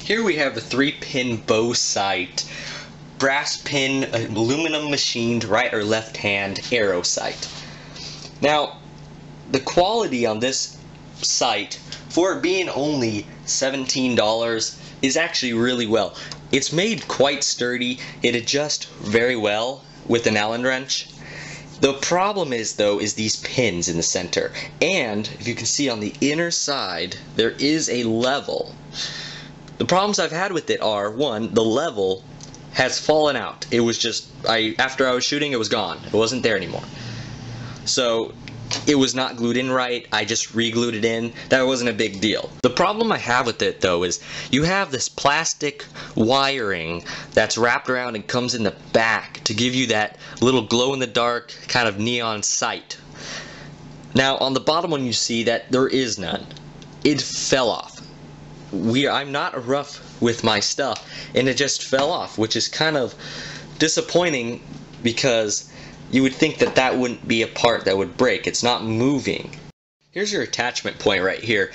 Here we have a 3-pin bow sight, brass pin, aluminum machined right or left hand arrow sight. Now, the quality on this sight, for it being only $17, is actually really well. It's made quite sturdy, it adjusts very well with an Allen wrench. The problem is though, is these pins in the center. And if you can see on the inner side, there is a level. The problems I've had with it are, one, the level has fallen out. It was just, after I was shooting, it was gone. It wasn't there anymore. So it was not glued in right. I just re-glued it in. That wasn't a big deal. The problem I have with it though is you have this plastic wiring that's wrapped around and comes in the back to give you that little glow-in-the-dark kind of neon sight. Now on the bottom one you see that there is none. It fell off. I'm not rough with my stuff and it just fell off, which is kind of disappointing because you would think that that wouldn't be a part that would break. It's not moving. Here's your attachment point right here.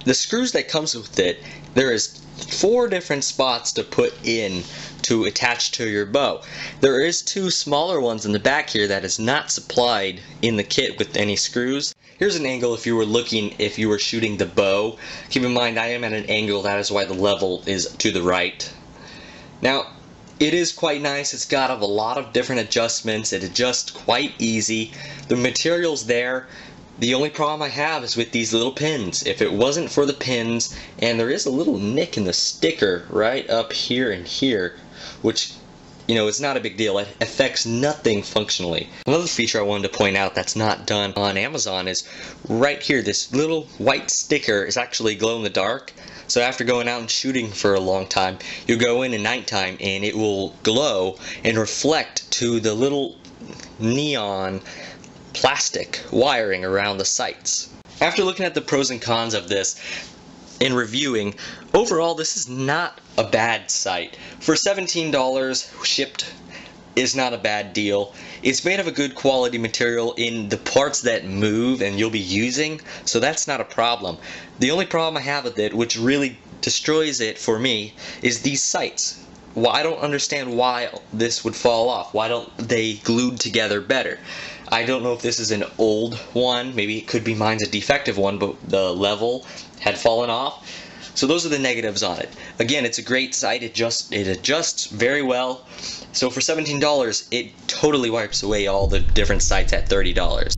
The screws that comes with it, there is 4 different spots to put in to attach to your bow. There is 2 smaller ones in the back here that is not supplied in the kit with any screws. Here's an angle if you were shooting the bow. Keep in mind I am at an angle, that is why the level is to the right. Now, it is quite nice. It's got a lot of different adjustments. It adjusts quite easy. The material's there. The only problem I have is with these little pins. If it wasn't for the pins, and there is a little nick in the sticker right up here and here, which, you know, it's not a big deal. It affects nothing functionally. Another feature I wanted to point out that's not done on Amazon is right here, this little white sticker is actually glow in the dark. So after going out and shooting for a long time, you go in at nighttime and it will glow and reflect to the little neon plastic wiring around the sights. After looking at the pros and cons of this and reviewing, overall this is not a bad sight. For $17 shipped is not a bad deal. It's made of a good quality material in the parts that move and you'll be using, so that's not a problem. The only problem I have with it, which really destroys it for me, is these sights. Well, I don't understand why this would fall off. Why don't they glued together better? I don't know if this is an old one. Maybe it could be mine's a defective one, but the level had fallen off. So those are the negatives on it. Again, it's a great sight. It adjusts very well. So for $17, it totally wipes away all the different sights at $30.